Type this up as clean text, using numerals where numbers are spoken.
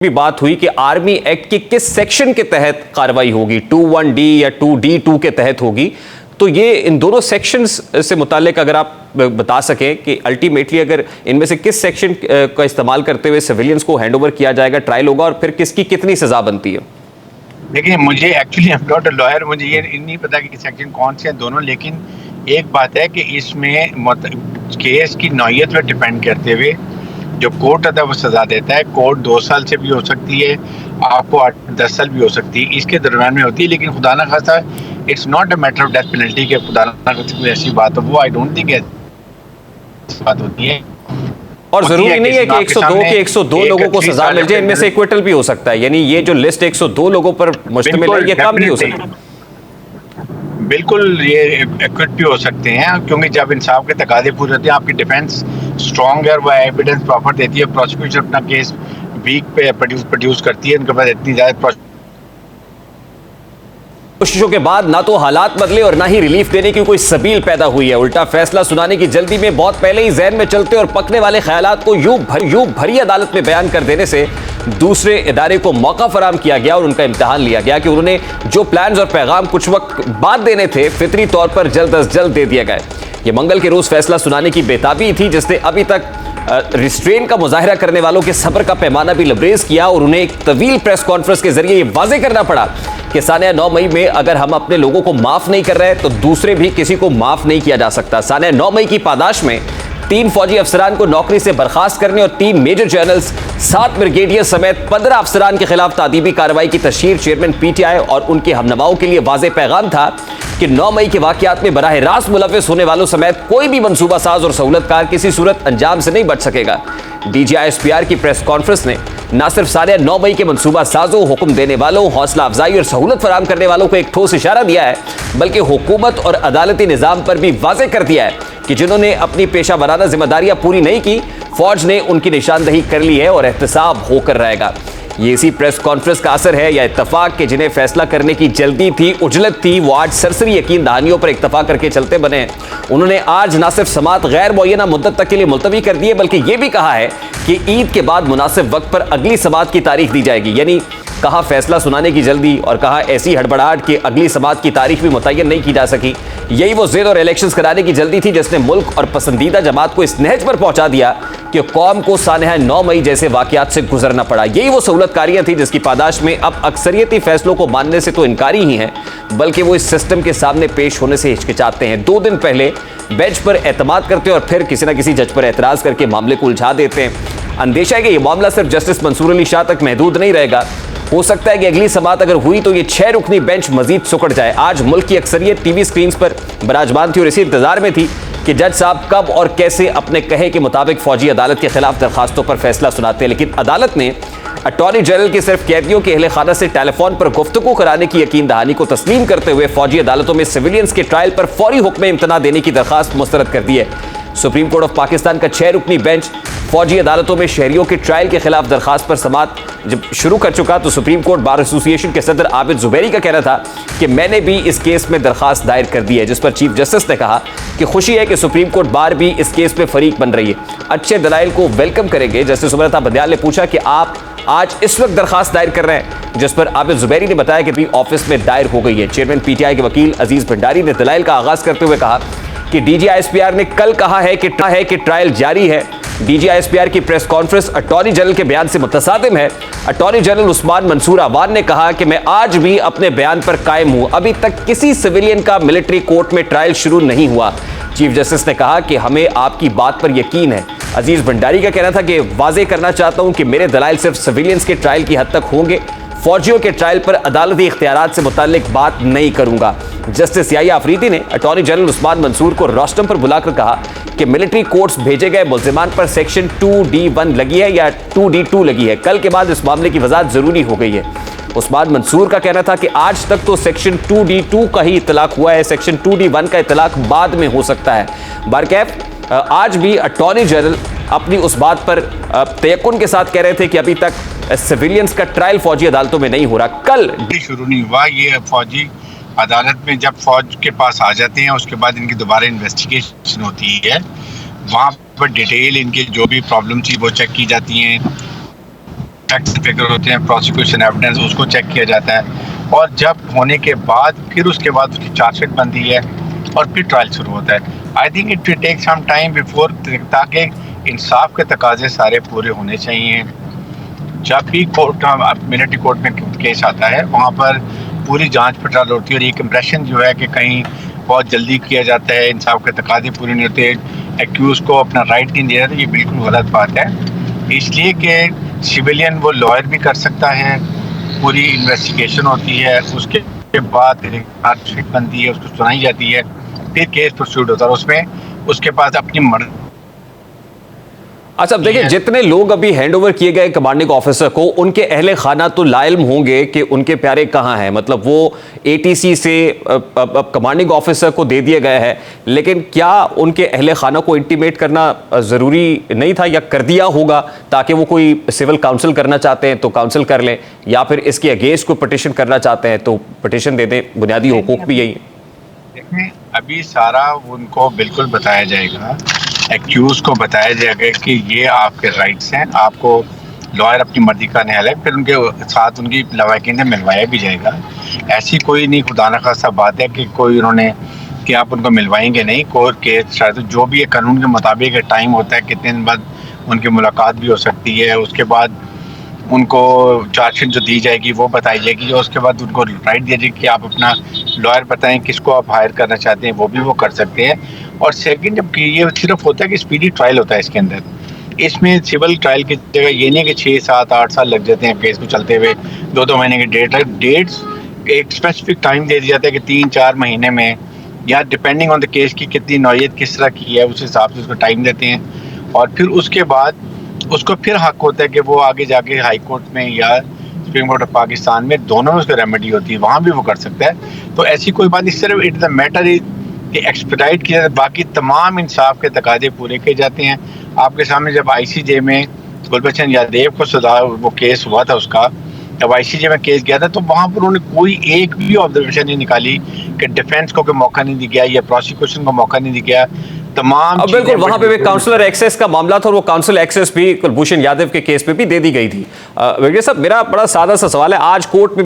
भी बात हुई कि आर्मी एक्ट के किस सेक्शन के तहत कार्रवाई होगी, 21D या 2D2 के तहत होगी। तो ये इन दोनों सेक्शंस से मुतालिक अगर आप बता सकें कि अल्टीमेटली अगर इनमें से किस सेक्शन का इस्तेमाल करते हुए सिविलियंस को हैंडओवर किया जाएगा, ट्रायल होगा और फिर किसकी कितनी सजा बनती है। देखिए, मुझे actually I am not a lawyer, मुझे ये नहीं पता कि सेक्शन कौन से हैं दोनों, लेकिन एक बात है कि इसमें केस की नौयत पर डिपेंड करते हुए जो कोर्ट है वो सजा देता है। कोर्ट 2 साल से भी हो सकती है, आपको 8-10 साल भी हो सकती है, इसके दरम्यान में होती है। लेकिन खुदा ना खास्ता it's not a matter of death penalty के खुदा ना खास्ता कोई ऐसी बात हो, वो आई डोंट थिंक ऐसी बात होती है। और जरूरी नहीं है कि 102 लोगों को सजा मिल जाए, इनमें से इक्विटल भी हो सकता है। यानी ये जो लिस्ट 102 लोगों पर मुश्तमिल है, ये कम भी हो सकता है। बिल्कुल, ये एक्विट भी हो सकते हैं, क्योंकि जब इंसाफ के तकाजे पूरे होते हैं, आपकी डिफेंस स्ट्रॉन्ग है, वो एविडेंस प्रॉपर देती है, प्रोसिक्यूशन अपना केस वीक पे प्रोड्यूस करती है, उनके पास इतनी ज़्यादा कोशिशों के बाद ना तो हालात बदले और ना ही रिलीफ देने की कोई सबील पैदा हुई है। उल्टा फैसला सुनाने की जल्दी में बहुत पहले ही जहन में चलते और पकने वाले ख्यालात को यूं भरी अदालत में बयान कर देने से दूसरे इदारे को मौका फराम किया गया और उनका इम्तिहान लिया गया कि उन्होंने जो प्लान्स और पैगाम कुछ वक्त बाद देने थे, फितरी तौर पर जल्द अज जल्द दे दिए गए। ये मंगल के रोज फैसला सुनाने की बेताबी थी, जिसने अभी तक रिस्ट्रेन का मुजाहिरा करने वालों के सब्र का पैमाना भी लबरेज किया और उन्हें एक तवील प्रेस कॉन्फ्रेंस के जरिए ये वाजे करना पड़ा कि सानिया 9 मई में अगर हम अपने लोगों को माफ नहीं कर रहे तो दूसरे भी किसी को माफ नहीं किया जा सकता। सानिया 9 मई की पादाश में 3 फौजी अफसरान को नौकरी से बर्खास्त करने और 3 मेजर जनरल्स, 7 ब्रिगेडियर समेत 15 अफसरान के खिलाफ तादीबी कार्रवाई की तशहीर चेयरमैन PTI और उनके हमनवाओं के लिए वाज़ेह पैगाम था कि 9 मई के वाक़यात में बराह रास्त मुलव्विस होने वालों समेत कोई भी मंसूबा साज और सहूलतकार किसी सूरत अंजाम से नहीं बच सकेगा। DGI-SPR की प्रेस कॉन्फ्रेंस ने न सिर्फ सानिया 9 मई के मंसूबा साजों, हुक्म देने वालों, हौसला अफजाई और सहूलत फराम करने वालों को एक ठोस इशारा दिया है, बल्कि हुकूमत और अदालती निज़ाम पर भी वाज़ेह कर दिया है कि जिन्होंने अपनी पेशा वराना जिम्मेदारियां पूरी नहीं की, फौज ने उनकी निशानदही कर ली है और एहतसाब होकर रहेगा। ये इसी प्रेस कॉन्फ्रेंस का असर है या इत्तफाक कि जिन्हें फैसला करने की जल्दी थी, उजलत थी, वो आज सरसरी यकीन दहानियों पर इत्तफाक करके चलते बने हैं। उन्होंने आज न सिर्फ समात गैर मुअय्यना मुद्दत तक के लिए मुलतवी कर दी है, बल्कि ये भी कहा है कि ईद के बाद मुनासिब वक्त पर अगली समात की तारीख दी जाएगी। यानी कहा फैसला सुनाने की जल्दी और कहा ऐसी हड़बड़ाहट कि अगली समात की तारीख भी मुतय्यन नहीं की जा सकी। यही वो ज़िद और इलेक्शंस कराने की जल्दी थी जिसने मुल्क और पसंदीदा जमात को इस नहज पर पहुंचा दिया कि कौम को सानिया 9 मई जैसे वाक़यात से गुजरना पड़ा। यही वो सहूलतकारियाँ थी जिसकी पादाश में अब अक्सरियती फैसलों को मानने से तो इनकारी ही हैं, बल्कि वो इस सिस्टम के सामने पेश होने से हिचकिचाते हैं। 2 दिन पहले बेंच पर एतमाद करते और फिर किसी न किसी जज पर एतराज़ करके मामले को उलझा देते हैं। अंदेशा है कि यह मामला सिर्फ जस्टिस मंसूर अली शाह तक महदूद नहीं रहेगा। हो सकता है कि अगली समात अगर हुई तो ये 6 रुकनी बेंच मजीद सुकड़ जाए। आज मुल्क की अक्सरियत टीवी स्क्रीन पर बराजमान थी और इसी इंतजार में थी कि जज साहब कब और कैसे अपने कहे के मुताबिक फौजी अदालत के खिलाफ दरखास्तों पर फैसला सुनाते हैं। लेकिन अदालत ने अटॉर्नी जनरल के सिर्फ कैदियों के अहले खाना से टेलीफोन पर गुफ्तगू कराने की यकीन दहानी को तस्लीम करते हुए फौजी अदालतों में सिविलियंस के ट्रायल पर फौरी हुक्म इम्तना देने की दरखास्त मुस्तरद कर दी है। सुप्रीम कोर्ट ऑफ पाकिस्तान का 6 रुकनी बेंच फौजी अदालतों में शहरियों के ट्रायल के खिलाफ दरखास्त पर समात जब शुरू कर चुका तो सुप्रीम कोर्ट बार एसोसिएशन के सदर आबिद जुबैरी का कहना था कि मैंने भी इस केस में दरखास्त दायर कर दी है, जिस पर चीफ जस्टिस ने कहा कि खुशी है कि सुप्रीम कोर्ट बार भी इस केस में फरीक बन रही है, अच्छे दलाइल को वेलकम करेंगे। जस्टिस उमरता बंदियाल ने पूछा कि आप आज इस वक्त दरखास्त दायर कर रहे हैं, जिस पर आबिद जुबैरी ने बताया कि भी ऑफिस में दायर हो गई है। चेयरमैन PTI के वकील अजीज भंडारी ने दलाइल का आगाज करते हुए कहा कि DGI-SPR ने कल कहा है कि ट्रायल जारी है। DGI-SPR की प्रेस कॉन्फ्रेंस अटॉर्नी जनरल के बयान से मुतसादिम है। अटॉर्नी जनरल उस्मान मंसूर अवान ने कहा कि मैं आज भी अपने बयान पर कायम हूं, अभी तक किसी सिविलियन का मिलिट्री कोर्ट में ट्रायल शुरू नहीं हुआ। चीफ जस्टिस ने कहा कि हमें आपकी बात पर यकीन है। अजीज भंडारी का कहना था कि वाजे करना चाहता हूं कि मेरे दलाइल सिर्फ सिविलियंस के ट्रायल की हद तक होंगे, फौजियों के ट्रायल पर अदालती इख्तियारात से मुताल्लिक बात नहीं करूंगा। जस्टिस याहिया अफरीदी ने अटॉर्नी जनरल उस्मान मंसूर को रोस्टम पर बुलाकर कहा कि मिलिट्री कोर्ट्स भेजे गए मुल्जिमान पर सेक्शन 2D1 लगी है या 2D2 लगी है, कल के बाद इस मामले की वजाहत जरूरी हो गई है। उस्मान मंसूर का कहना था कि आज तक तो सेक्शन 2D2 का ही इतलाक हुआ है, सेक्शन 2D1 का इतलाक बाद में हो सकता है। बारकैफ आज भी अटॉर्नी जनरल अपनी उस बात पर तयक्कुन के साथ कह रहे थे कि अभी तक सिविलियंस का ट्रायल फौजी अदालतों में नहीं हो रहा। कल शुरू नहीं हुआ, ये फौजी अदालत में जब फौज के पास आ जाते हैं उसके बाद इनकी दोबारा इन्वेस्टिगेशन होती है, वहाँ पर डिटेल इनकी जो भी प्रॉब्लम थी वो चेक की जाती हैं। फैक्ट फिगर होते हैं, प्रोसिक्यूशन एविडेंस, उसको चेक किया जाता है और जब होने के बाद फिर उसके बाद उसकी चार्जशीट बनती है और फिर ट्रायल शुरू होता है। I think it will take some time before, ताकि इंसाफ के तकाजे सारे पूरे होने चाहिए। जब भी कोर्ट मिलिट्री कोर्ट में केस आता है वहाँ पर पूरी जांच पड़ताल होती है और एक इम्प्रेशन जो है कि कहीं बहुत जल्दी किया जाता है, इंसाफ के तकाजे पूरे नहीं होते, एक्यूज़ को अपना राइट नहीं दिया जाता, ये बिल्कुल गलत बात है। इसलिए कि सिविलियन वो लॉयर भी कर सकता है, पूरी इन्वेस्टिगेशन होती है, उसके बाद चार्जशीट बनती है, उसको सुनाई जाती है, फिर केस प्रोसीड होता है, उसमें उसके पास अपनी मर्जी। अच्छा, अब देखिए, जितने लोग अभी हैंडओवर किए गए कमांडिंग ऑफिसर को, उनके अहले खाना तो लाइल्म होंगे कि उनके प्यारे कहाँ हैं, मतलब वो एटीसी से अब कमांडिंग ऑफिसर को दे दिया गया है, लेकिन क्या उनके अहले खाना को इंटीमेट करना ज़रूरी नहीं था या कर दिया होगा, ताकि वो कोई सिविल काउंसिल करना चाहते हैं तो काउंसिल कर लें, या फिर इसके अगेंस्ट कोई पिटिशन करना चाहते हैं तो पिटिशन दे दें? बुनियादी हुकूक भी यही है। देखें, अभी सारा उनको बिल्कुल बताया जाएगा, एक्यूज को बताया जाएगा कि ये आपके राइट्स हैं, आपको लॉयर अपनी मर्जी का न्याय है, फिर उनके साथ उनकी लवाकिन से मिलवाया भी जाएगा। ऐसी कोई नहीं खुदा न खासा बात है कि कोई उन्होंने कि आप उनको मिलवाएंगे नहीं। कोर्ट केस शायद जो भी है कानून के मुताबिक टाइम होता है, कितने दिन बाद उनकी मुलाकात भी हो सकती है, उसके बाद उनको चार्जशीट जो दी जाएगी वो बताई जाएगी, और उसके बाद उनको राइट दिया जाएगी कि आप अपना लॉयर बताएं किसको आप हायर करना चाहते हैं, वो भी वो कर सकते हैं। और सेकंड, जबकि ये सिर्फ होता है कि स्पीडी ट्रायल होता है इसके अंदर, इसमें सिविल ट्रायल की जगह ये नहीं कि 6, 7, 8 साल लग जाते हैं केस को चलते हुए, 2-2 महीने की डेट्स एक स्पेसिफिक टाइम दे दिया जाता है कि 3-4 महीने में, या डिपेंडिंग ऑन द केस की कितनी नौयत किस तरह की है उस हिसाब से उसको टाइम देते हैं। और फिर उसके बाद उसको फिर हक होता है कि वो आगे जाके हाई कोर्ट में या सुप्रीम कोर्ट ऑफ पाकिस्तान में, दोनों में उसको रेमेडी होती है, वहाँ भी वो कर सकता है। तो ऐसी कोई बात नहीं, सिर्फ इट द मैटर इज कि एक्सपेडाइट किया जाता है, बाकी तमाम इंसाफ के तकाजे पूरे किए जाते हैं। आपके सामने जब ICJ में गुलबचन यादव को सजा वो केस हुआ था उसका, जब ICJ में केस गया था तो वहाँ पर उन्होंने कोई एक भी ऑब्जर्वेशन नहीं निकाली कि डिफेंस को कोई मौका नहीं दिया गया या प्रोसिक्यूशन को मौका नहीं दिया गया। तमाम बिल्कुल, वहां पे काउंसलर एक्सेस का मामला था और वो काउंसिल एक्सेस भी कुलभूषण यादव के केस पे भी दे दी गई थी। वेंकटेश साहब, मेरा बड़ा सादा सा सवाल है, आज कोर्ट में